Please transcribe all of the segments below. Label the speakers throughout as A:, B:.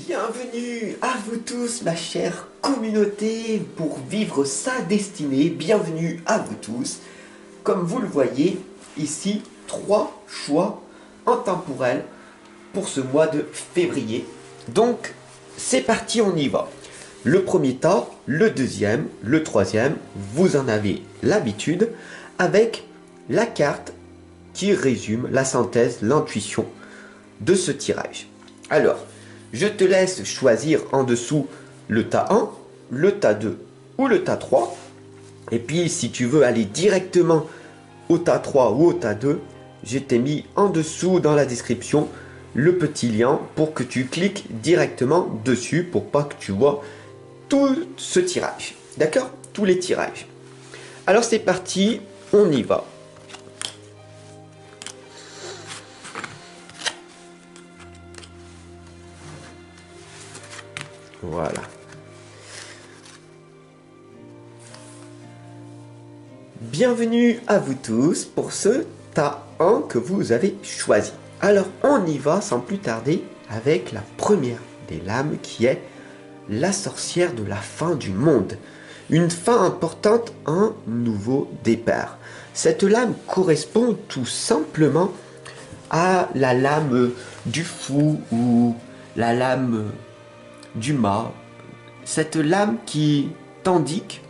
A: Bienvenue à vous tous, ma chère communauté, pour vivre sa destinée. Bienvenue à vous tous. Comme vous le voyez, ici, 3 choix intemporels pour ce mois de février. Donc, c'est parti, on y va. Le premier tas, le deuxième, le troisième, vous en avez l'habitude, avec la carte qui résume la synthèse, l'intuition de ce tirage. Alors, je te laisse choisir en dessous le tas 1, le tas 2 ou le tas 3. Et puis, si tu veux aller directement au tas 3 ou au tas 2, je t'ai mis en dessous dans la description le petit lien pour que tu cliques directement dessus pour pas que tu vois tout ce tirage. D'accord? Tous les tirages. Alors, c'est parti, on y va. Voilà. Bienvenue à vous tous pour ce tas 1 que vous avez choisi. Alors on y va sans plus tarder avec la première des lames qui est la sorcière de la fin du monde. Une fin importante, un nouveau départ. Cette lame correspond tout simplement à la lame du fou ou la lame du mât, cette lame qui t'indique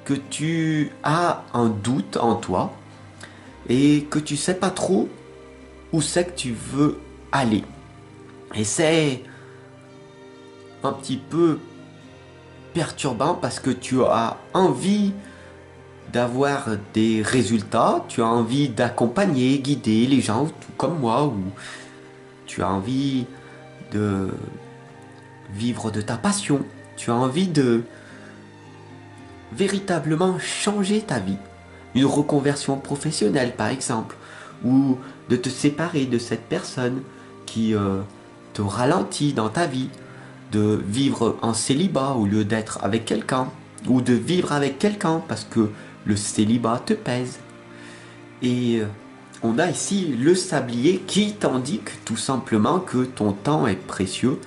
A: que tu as un doute en toi et que tu sais pas trop où c'est que tu veux aller. Et c'est un petit peu perturbant parce que tu as envie d'avoir des résultats, tu as envie d'accompagner, guider les gens tout comme moi, ou tu as envie de vivre de ta passion, tu as envie de véritablement changer ta vie, une reconversion professionnelle par exemple, ou de te séparer de cette personne qui te ralentit dans ta vie, de vivre en célibat au lieu d'être avec quelqu'un, ou de vivre avec quelqu'un parce que le célibat te pèse. Et on a ici le sablier qui t'indique tout simplement que ton temps est précieux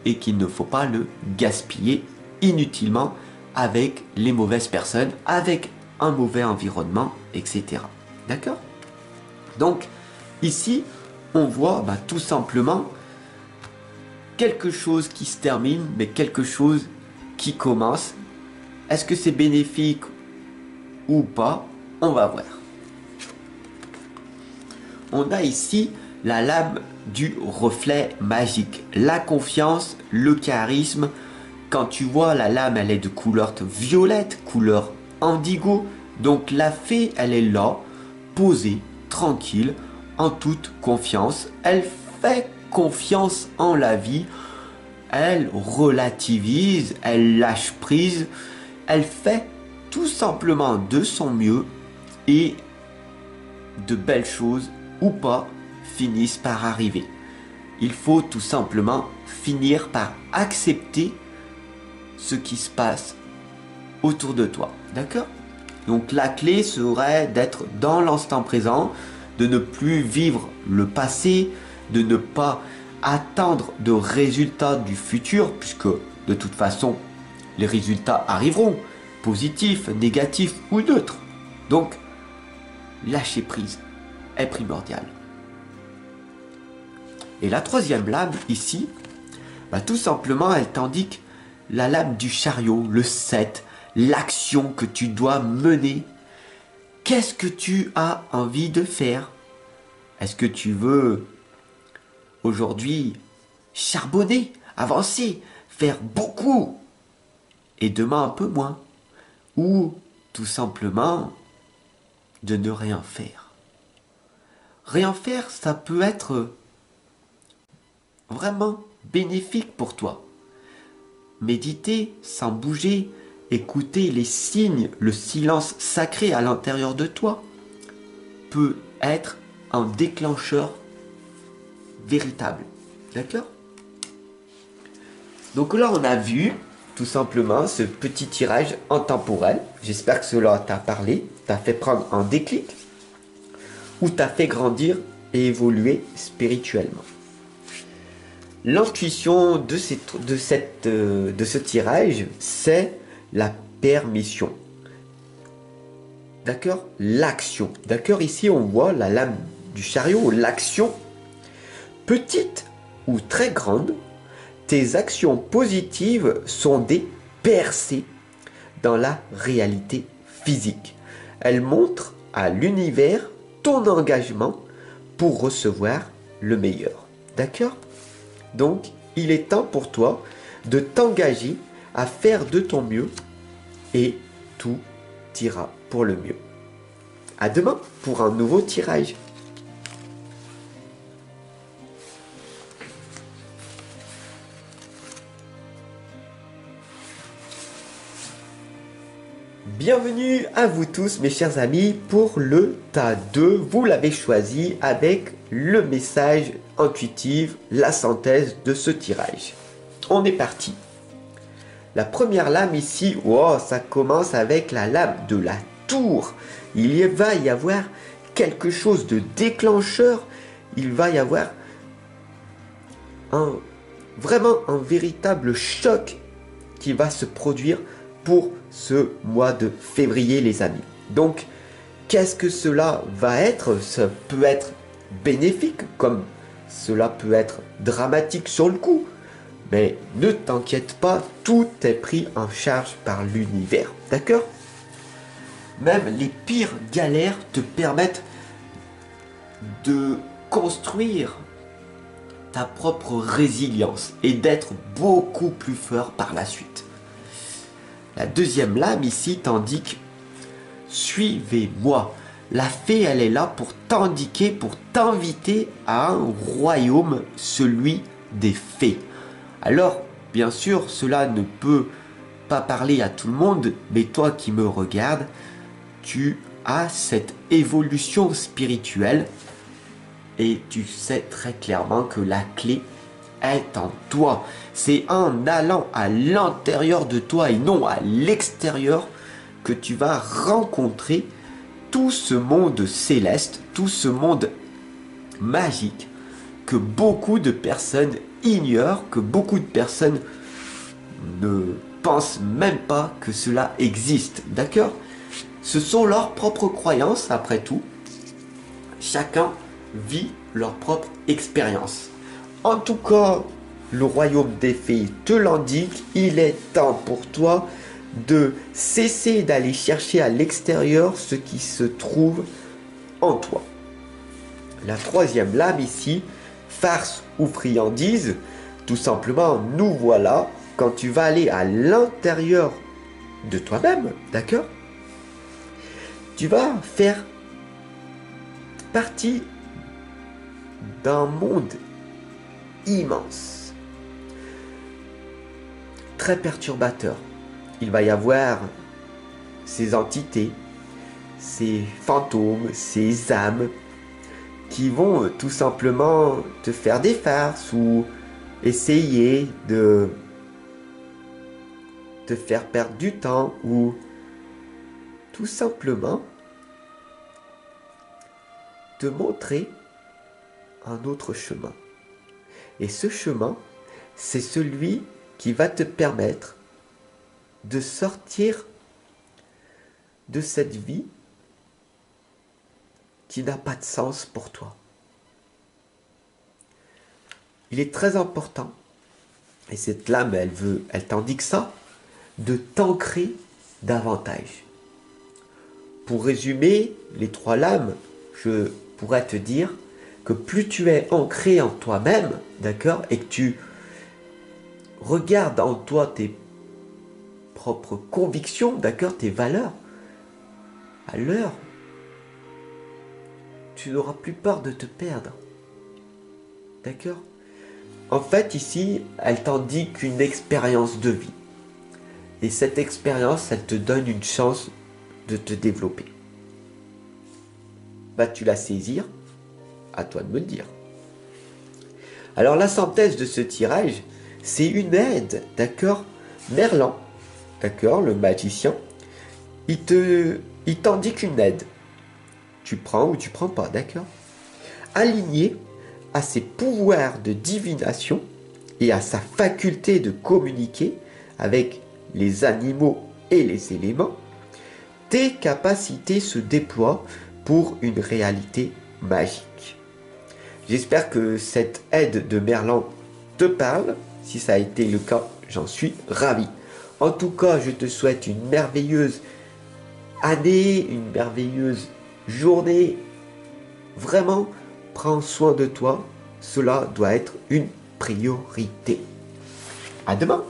A: et qu'il ne faut pas le gaspiller inutilement avec les mauvaises personnes, avec un mauvais environnement, etc. D'accord? Donc, ici, on voit tout simplement quelque chose qui se termine, mais quelque chose qui commence. Est-ce que c'est bénéfique ou pas? On va voir. On a ici la lame du reflet magique, la confiance, le charisme. Quand tu vois la lame, elle est de couleur violette, couleur indigo. Donc la fée, elle est là, posée, tranquille, en toute confiance. Elle fait confiance en la vie. Elle relativise, elle lâche prise. Elle fait tout simplement de son mieux et de belles choses ou pas finissent par arriver. Il faut tout simplement finir par accepter ce qui se passe autour de toi. D'accord? Donc la clé serait d'être dans l'instant présent, de ne plus vivre le passé, de ne pas attendre de résultats du futur, puisque de toute façon, les résultats arriveront, positifs, négatifs ou neutres. Donc, lâcher prise est primordial. Et la troisième lame ici, tout simplement, elle t'indique la lame du chariot, le 7, l'action que tu dois mener. Qu'est-ce que tu as envie de faire? Est-ce que tu veux aujourd'hui charbonner, avancer, faire beaucoup et demain un peu moins? Ou tout simplement de ne rien faire? Rien faire, ça peut être vraiment bénéfique pour toi. Méditer sans bouger, écouter les signes, le silence sacré à l'intérieur de toi peut être un déclencheur véritable. D'accord? Donc là, on a vu tout simplement ce petit tirage intemporel. J'espère que cela t'a parlé, t'a fait prendre un déclic ou t'a fait grandir et évoluer spirituellement. L'intuition de ce tirage, c'est la permission. D'accord? L'action. D'accord? Ici, on voit la lame du chariot, l'action. Petite ou très grande, tes actions positives sont des percées dans la réalité physique. Elles montrent à l'univers ton engagement pour recevoir le meilleur. D'accord? Donc, il est temps pour toi de t'engager à faire de ton mieux et tout ira pour le mieux. À demain pour un nouveau tirage. Bienvenue à vous tous mes chers amis pour le tas 2. Vous l'avez choisi avec le message intuitif, la synthèse de ce tirage. On est parti. La première lame ici, wow, ça commence avec la lame de la tour. Il va y avoir quelque chose de déclencheur. Il va y avoir vraiment un véritable choc qui va se produire pour ce mois de février les amis. Donc qu'est-ce que cela va être? Ça peut être bénéfique comme cela peut être dramatique sur le coup. Mais ne t'inquiète pas, tout est pris en charge par l'univers. D'accord? Même les pires galères te permettent de construire ta propre résilience et d'être beaucoup plus fort par la suite. La deuxième lame ici t'indique « Suivez-moi ». La fée, elle est là pour t'indiquer, pour t'inviter à un royaume, celui des fées. Alors, bien sûr, cela ne peut pas parler à tout le monde, mais toi qui me regardes, tu as cette évolution spirituelle et tu sais très clairement que la clé est en toi. C'est en allant à l'intérieur de toi et non à l'extérieur que tu vas rencontrer tout ce monde céleste, tout ce monde magique que beaucoup de personnes ignorent, que beaucoup de personnes ne pensent même pas que cela existe. D'accord? Ce sont leurs propres croyances, après tout. Chacun vit leur propre expérience. En tout cas, le royaume des fées te l'indique, il est temps pour toi de cesser d'aller chercher à l'extérieur ce qui se trouve en toi. La troisième lame ici, farce ou friandise, tout simplement, nous voilà quand tu vas aller à l'intérieur de toi-même, d'accord? Tu vas faire partie d'un monde immense, très perturbateur. Il va y avoir ces entités, ces fantômes, ces âmes qui vont tout simplement te faire des farces ou essayer de te faire perdre du temps ou tout simplement te montrer un autre chemin. Et ce chemin, c'est celui qui va te permettre de sortir de cette vie qui n'a pas de sens pour toi. Il est très important, et cette lame, elle t'indique ça, de t'ancrer davantage. Pour résumer les trois lames, je pourrais te dire que plus tu es ancré en toi-même, d'accord, et que tu regardes en toi tes propres convictions, d'accord, tes valeurs, alors tu n'auras plus peur de te perdre. D'accord? En fait, ici, elle t'indique une expérience de vie. Et cette expérience, elle te donne une chance de te développer. Vas-tu la saisir? À toi de me le dire. Alors, la synthèse de ce tirage, c'est une aide, d'accord? Merlin, d'accord, le magicien, il t'indique une aide. Tu prends ou tu prends pas, d'accord? Aligné à ses pouvoirs de divination, et à sa faculté de communiquer avec les animaux et les éléments, tes capacités se déploient pour une réalité magique. J'espère que cette aide de Merlan te parle. Si ça a été le cas, j'en suis ravi. En tout cas, je te souhaite une merveilleuse année, une merveilleuse journée. Vraiment, prends soin de toi. Cela doit être une priorité. À demain.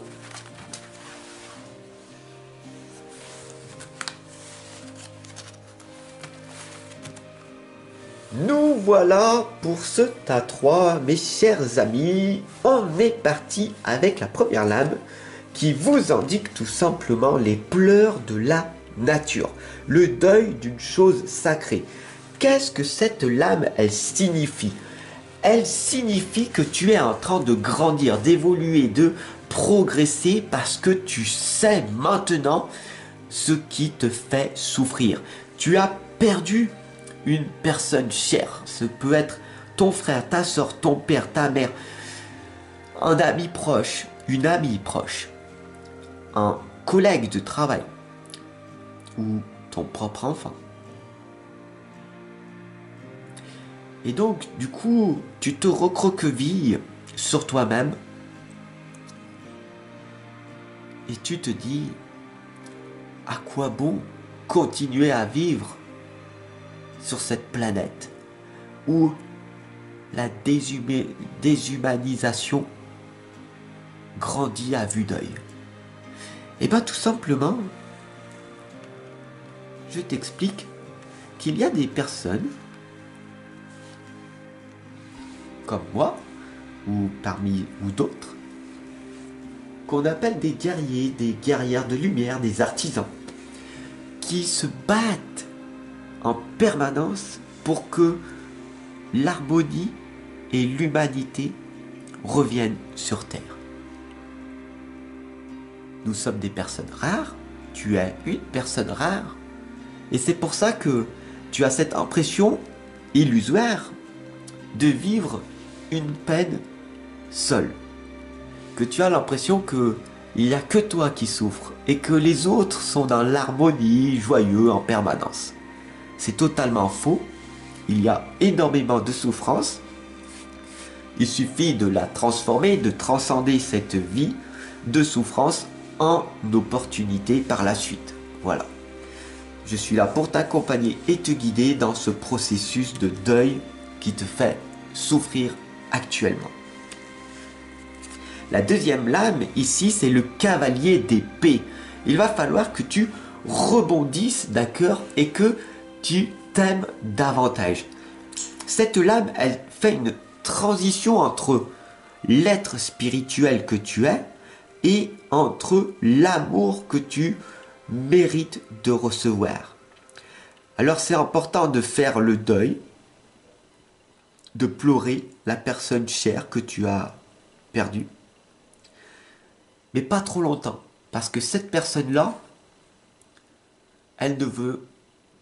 A: Nous voilà pour ce tas 3, mes chers amis. On est parti avec la première lame qui vous indique tout simplement les pleurs de la nature, le deuil d'une chose sacrée. Qu'est-ce que cette lame, elle signifie? Elle signifie que tu es en train de grandir, d'évoluer, de progresser parce que tu sais maintenant ce qui te fait souffrir. Tu as perdu une personne chère. Ce peut être ton frère, ta soeur, ton père, ta mère, un ami proche, une amie proche, un collègue de travail ou ton propre enfant. Et donc, du coup, tu te recroquevilles sur toi-même et tu te dis, à quoi bon continuer à vivre sur cette planète où la déshumanisation grandit à vue d'œil? Et bien tout simplement, je t'explique qu'il y a des personnes comme moi ou parmi ou d'autres qu'on appelle des guerriers, des guerrières de lumière, des artisans qui se battent en permanence pour que l'harmonie et l'humanité reviennent sur Terre. Nous sommes des personnes rares, tu es une personne rare, et c'est pour ça que tu as cette impression illusoire de vivre une peine seul. Que tu as l'impression que il n'y a que toi qui souffres et que les autres sont dans l'harmonie, joyeux en permanence. C'est totalement faux. Il y a énormément de souffrance. Il suffit de la transformer, de transcender cette vie de souffrance en opportunité par la suite. Voilà. Je suis là pour t'accompagner et te guider dans ce processus de deuil qui te fait souffrir actuellement. La deuxième lame ici, c'est le cavalier d'épée. Il va falloir que tu rebondisses, d'accord, et que tu t'aimes davantage. Cette lame, elle fait une transition entre l'être spirituel que tu es et entre l'amour que tu mérites de recevoir. Alors c'est important de faire le deuil, de pleurer la personne chère que tu as perdue. Mais pas trop longtemps, parce que cette personne-là, elle ne veut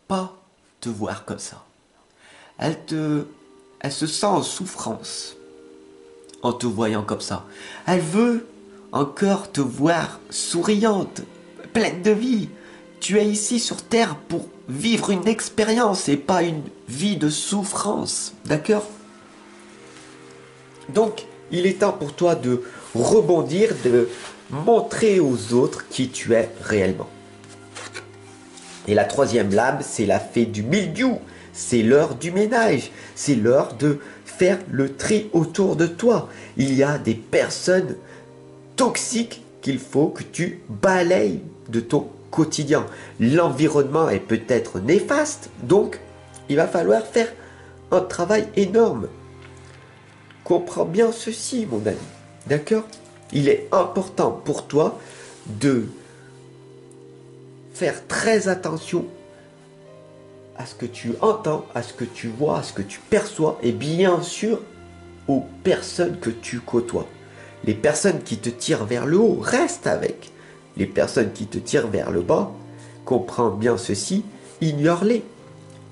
A: pas te voir comme ça. Elle se sent en souffrance en te voyant comme ça. Elle veut encore te voir souriante, pleine de vie. Tu es ici sur Terre pour vivre une expérience et pas une vie de souffrance. D'accord? Donc, il est temps pour toi de rebondir, de montrer aux autres qui tu es réellement. Et la troisième lame, c'est la fée du mildiou. C'est l'heure du ménage. C'est l'heure de faire le tri autour de toi. Il y a des personnes toxiques qu'il faut que tu balayes de ton quotidien. L'environnement est peut-être néfaste, donc il va falloir faire un travail énorme. Comprends bien ceci, mon ami. D'accord? Il est important pour toi de faire très attention à ce que tu entends, à ce que tu vois, à ce que tu perçois et bien sûr aux personnes que tu côtoies. Les personnes qui te tirent vers le haut, reste avec. Les personnes qui te tirent vers le bas, comprends bien ceci, ignore-les.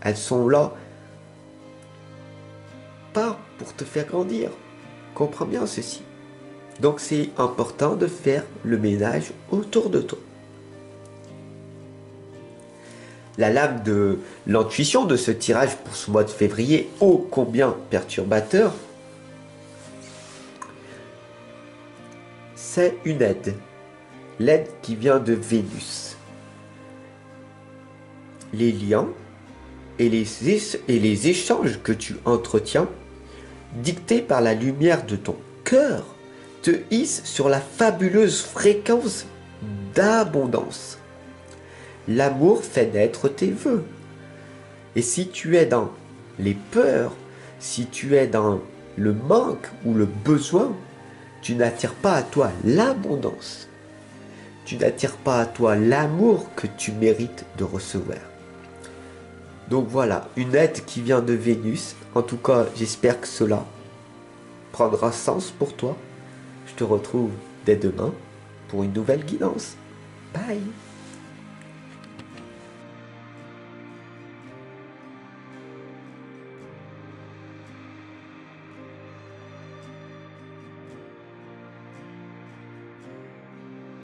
A: Elles sont là pas pour te faire grandir. Comprends bien ceci. Donc c'est important de faire le ménage autour de toi. La lame de l'intuition de ce tirage pour ce mois de février, ô combien perturbateur, c'est une aide. L'aide qui vient de Vénus. Les liens et les échanges que tu entretiens, dictés par la lumière de ton cœur, te hissent sur la fabuleuse fréquence d'abondance. L'amour fait naître tes vœux. Et si tu es dans les peurs, si tu es dans le manque ou le besoin, tu n'attires pas à toi l'abondance. Tu n'attires pas à toi l'amour que tu mérites de recevoir. Donc voilà, une aide qui vient de Vénus. En tout cas, j'espère que cela prendra sens pour toi. Je te retrouve dès demain pour une nouvelle guidance. Bye!